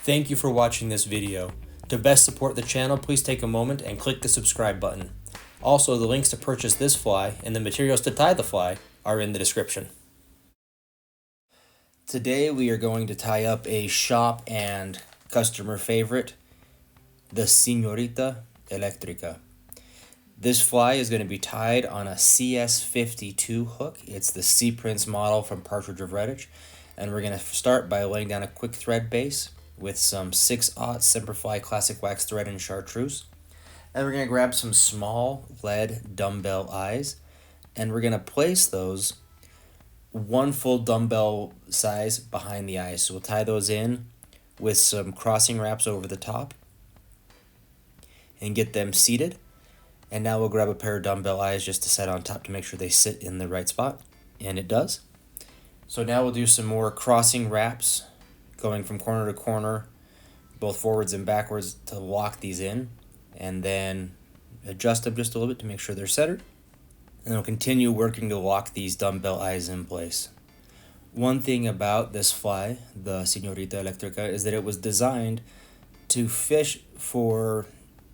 Thank you for watching this video. To best support the channel, please take a moment and click the subscribe button. Also, the links to purchase this fly and the materials to tie the fly are in the description. Today we are going to tie up a shop and customer favorite, the Señorita Electrica. This fly is going to be tied on a CS52 hook. It's the Sea Prince model from Partridge of Redditch. And we're going to start by laying down a quick thread base with some 6/0 Semperfli classic wax thread and chartreuse. And we're going to grab some small lead dumbbell eyes, and we're going to place those one full dumbbell size behind the eyes. So we'll tie those in with some crossing wraps over the top and get them seated. And now we'll grab a pair of dumbbell eyes just to set on top to make sure they sit in the right spot, and it does. So now we'll do some more crossing wraps, going from corner to corner, both forwards and backwards, to lock these in, and then adjust them just a little bit to make sure they're centered. And we'll continue working to lock these dumbbell eyes in place. One thing about this fly, the Señorita Electrica, is that it was designed to fish for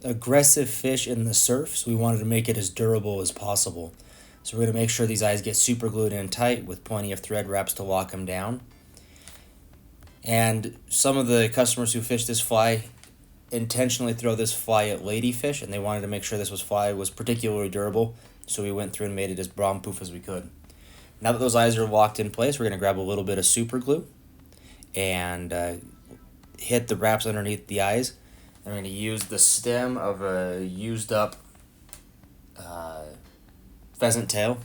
aggressive fish in the surf, so we wanted to make it as durable as possible. So we're going to make sure these eyes get super glued in tight with plenty of thread wraps to lock them down. And some of the customers who fish this fly intentionally throw this fly at ladyfish, and they wanted to make sure this fly was particularly durable, so we went through and made it as bomb-proof as we could. Now that those eyes are locked in place, we're going to grab a little bit of super glue and hit the wraps underneath the eyes. And we're going to use the stem of a used up pheasant tail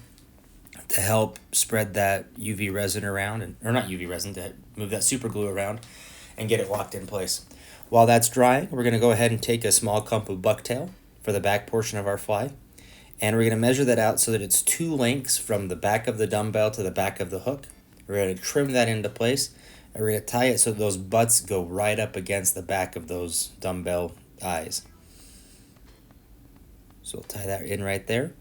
to help spread that UV resin around, or not UV resin, to move that super glue around and get it locked in place. While that's drying, we're going to go ahead and take a small clump of bucktail for the back portion of our fly, and we're going to measure that out so that it's 2 lengths from the back of the dumbbell to the back of the hook. We're going to trim that into place, and we're going to tie it so those butts go right up against the back of those dumbbell eyes. So we'll tie that in right there.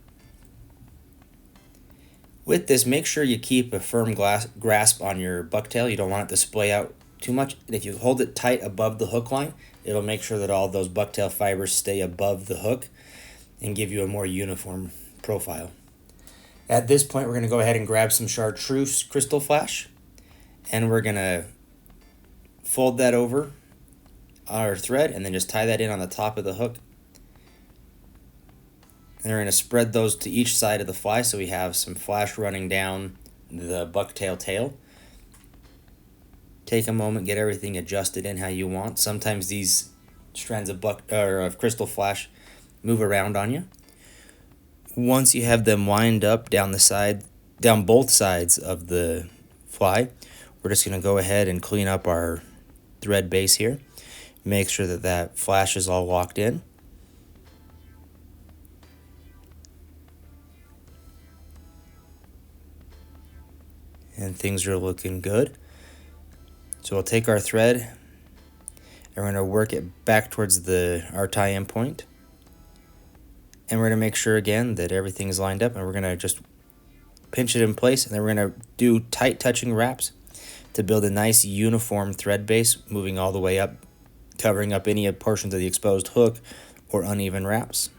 With this, make sure you keep a firm grasp on your bucktail. You don't want it to splay out too much. And if you hold it tight above the hook line, it'll make sure that all those bucktail fibers stay above the hook and give you a more uniform profile. At this point, we're going to go ahead and grab some chartreuse crystal flash, and we're going to fold that over our thread and then just tie that in on the top of the hook. And we're going to spread those to each side of the fly so we have some flash running down the bucktail tail. Take a moment, get everything adjusted in how you want. Sometimes these strands of crystal flash move around on you. Once you have them lined up down both sides of the fly, we're just going to go ahead and clean up our thread base here. Make sure that that flash is all locked in. And things are looking good. So we'll take our thread and we're going to work it back towards our tie-in point. And we're going to make sure again that everything's lined up, and we're going to just pinch it in place, and then we're going to do tight touching wraps to build a nice uniform thread base moving all the way up, covering up any portions of the exposed hook or uneven wraps.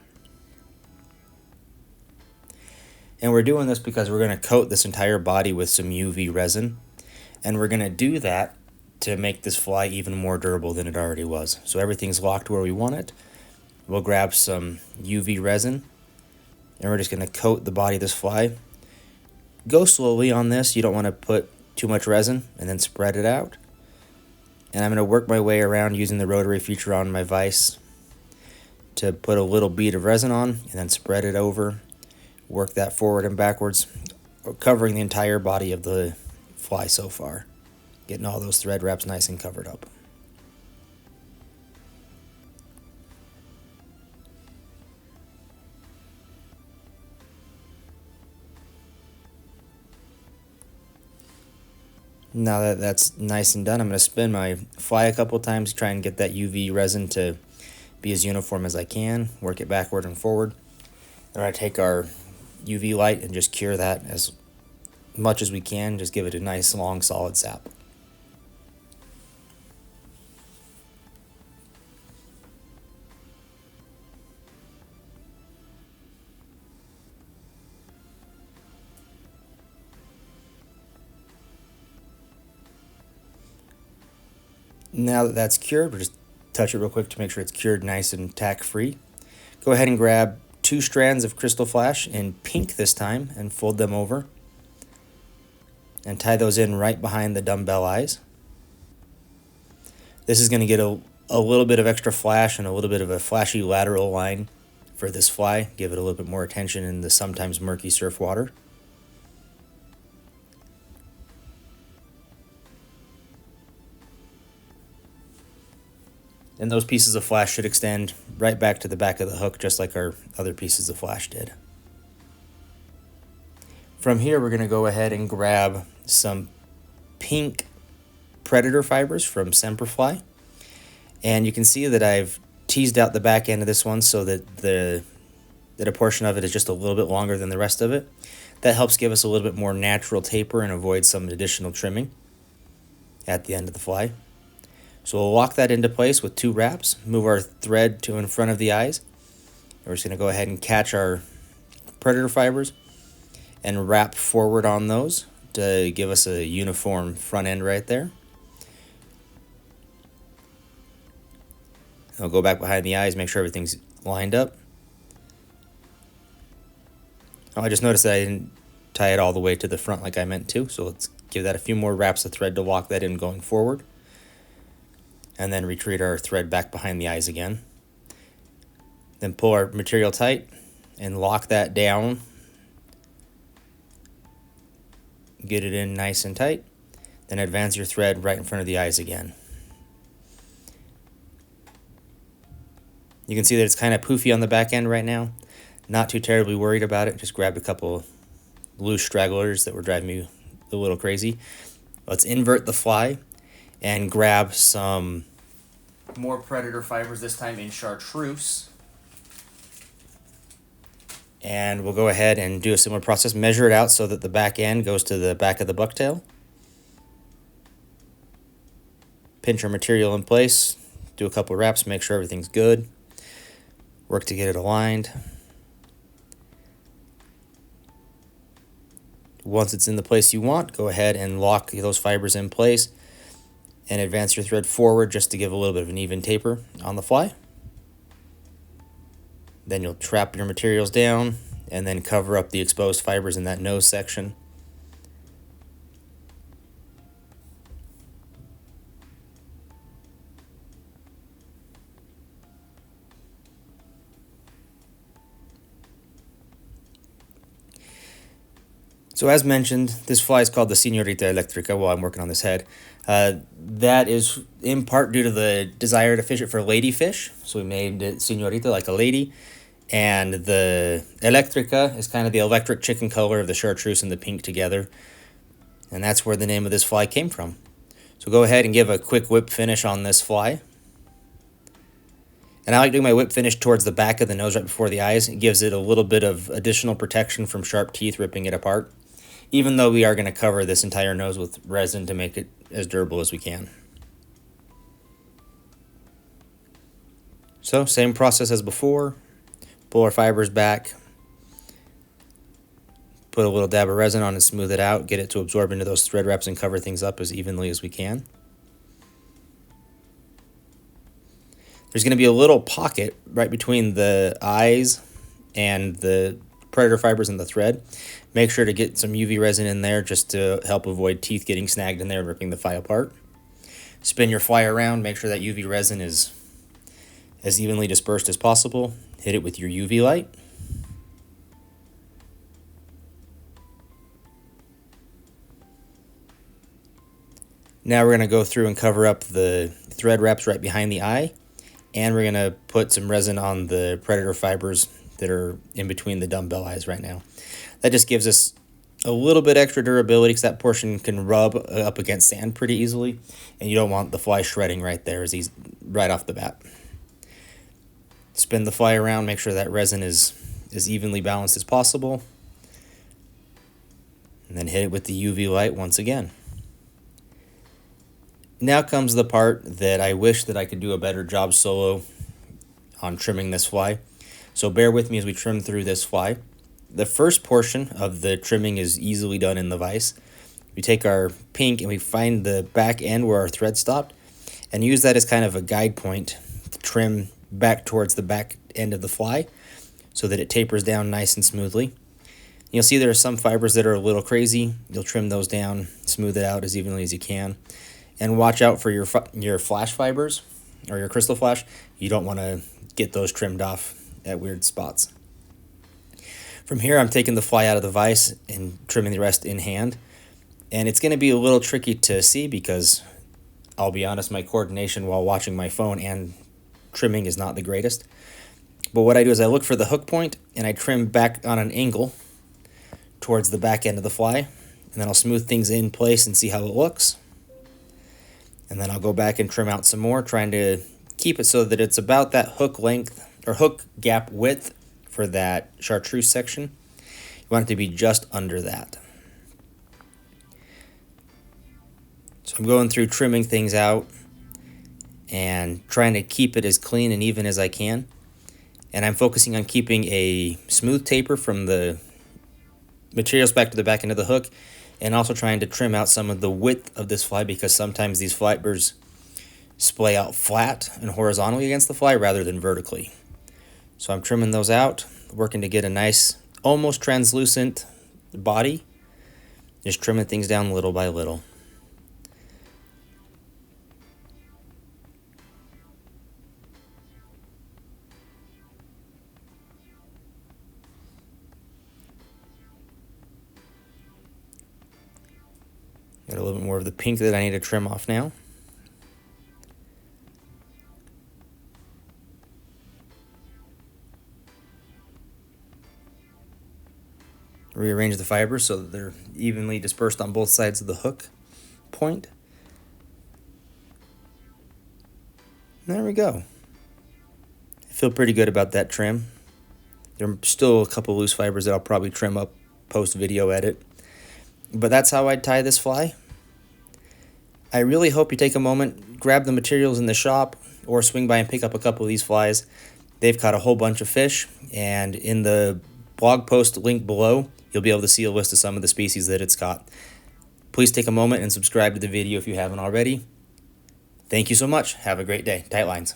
And we're doing this because we're going to coat this entire body with some UV resin, and we're going to do that to make this fly even more durable than it already was. So everything's locked where we want it. We'll grab some UV resin, and we're just going to coat the body of this fly. Go slowly on this. You don't want to put too much resin, and then spread it out. And I'm going to work my way around using the rotary feature on my vise to put a little bead of resin on, and then spread it over. Work that forward and backwards, covering the entire body of the fly so far. Getting all those thread wraps nice and covered up. Now that that's nice and done, I'm going to spin my fly a couple times, try and get that UV resin to be as uniform as I can. Work it backward and forward. Then I take our UV light and just cure that as much as we can. Just give it a nice long solid sap. Now that that's cured, we'll just touch it real quick to make sure it's cured nice and tack-free. Go ahead and grab 2 strands of crystal flash in pink this time and fold them over. And tie those in right behind the dumbbell eyes. This is going to get a little bit of extra flash and a little bit of a flashy lateral line for this fly. Give it a little bit more attention in the sometimes murky surf water. And those pieces of flash should extend right back to the back of the hook, just like our other pieces of flash did. From here, we're going to go ahead and grab some pink predator fibers from Semperfli. And you can see that I've teased out the back end of this one so that a portion of it is just a little bit longer than the rest of it. That helps give us a little bit more natural taper and avoid some additional trimming at the end of the fly. So we'll lock that into place with 2 wraps, move our thread to in front of the eyes. And we're just going to go ahead and catch our predator fibers and wrap forward on those to give us a uniform front end right there. I'll go back behind the eyes, make sure everything's lined up. Oh, I just noticed that I didn't tie it all the way to the front like I meant to, so let's give that a few more wraps of thread to lock that in going forward. And then retreat our thread back behind the eyes again. Then pull our material tight and lock that down. Get it in nice and tight. Then advance your thread right in front of the eyes again. You can see that it's kind of poofy on the back end right now. Not too terribly worried about it. Just grabbed a couple loose stragglers that were driving me a little crazy. Let's invert the fly and grab some more predator fibers, this time in chartreuse. And we'll go ahead and do a similar process. Measure it out so that the back end goes to the back of the bucktail. Pinch our material in place. Do a couple wraps, make sure everything's good. Work to get it aligned. Once it's in the place you want, go ahead and lock those fibers in place and advance your thread forward just to give a little bit of an even taper on the fly. Then you'll trap your materials down and then cover up the exposed fibers in that nose section. So as mentioned, this fly is called the Señorita Electrica while I'm working on this head. That is in part due to the desire to fish it for ladyfish. So we made it Señorita, like a lady. And the Electrica is kind of the electric chicken color of the chartreuse and the pink together. And that's where the name of this fly came from. So go ahead and give a quick whip finish on this fly. And I like doing my whip finish towards the back of the nose right before the eyes. It gives it a little bit of additional protection from sharp teeth ripping it apart, even though we are going to cover this entire nose with resin to make it as durable as we can. So same process as before. Pull our fibers back. Put a little dab of resin on and smooth it out. Get it to absorb into those thread wraps and cover things up as evenly as we can. There's going to be a little pocket right between the eyes and the predator fibers and the thread. Make sure to get some UV resin in there just to help avoid teeth getting snagged in there and ripping the fly apart. Spin your fly around, make sure that UV resin is as evenly dispersed as possible. Hit it with your UV light. Now we're going to go through and cover up the thread wraps right behind the eye, and we're going to put some resin on the predator fibers that are in between the dumbbell eyes right now. That just gives us a little bit extra durability because that portion can rub up against sand pretty easily, and you don't want the fly shredding right there right off the bat. Spin the fly around, make sure that resin is as evenly balanced as possible, and then hit it with the UV light once again. Now comes the part that I wish that I could do a better job solo on trimming this fly. So bear with me as we trim through this fly. The first portion of the trimming is easily done in the vise. We take our pink and we find the back end where our thread stopped, and use that as kind of a guide point to trim back towards the back end of the fly so that it tapers down nice and smoothly. You'll see there are some fibers that are a little crazy. You'll trim those down, smooth it out as evenly as you can. And watch out for your flash fibers or your crystal flash. You don't want to get those trimmed off at weird spots. From here, I'm taking the fly out of the vise and trimming the rest in hand. And it's going to be a little tricky to see because, I'll be honest, my coordination while watching my phone and trimming is not the greatest. But what I do is I look for the hook point and I trim back on an angle towards the back end of the fly, and then I'll smooth things in place and see how it looks. And then I'll go back and trim out some more, trying to keep it so that it's about that hook length or hook gap width for that chartreuse section. You want it to be just under that. So I'm going through trimming things out and trying to keep it as clean and even as I can. And I'm focusing on keeping a smooth taper from the materials back to the back end of the hook, and also trying to trim out some of the width of this fly because sometimes these fibers splay out flat and horizontally against the fly rather than vertically. So I'm trimming those out, working to get a nice, almost translucent body, just trimming things down little by little. Got a little bit more of the pink that I need to trim off now. Rearrange the fibers so that they're evenly dispersed on both sides of the hook point. There we go. I feel pretty good about that trim. There are still a couple loose fibers that I'll probably trim up post-video edit. But that's how I'd tie this fly. I really hope you take a moment, grab the materials in the shop, or swing by and pick up a couple of these flies. They've caught a whole bunch of fish, and in the blog post link below, you'll be able to see a list of some of the species that it's caught. Please take a moment and subscribe to the video if you haven't already. Thank you so much. Have a great day. Tight lines.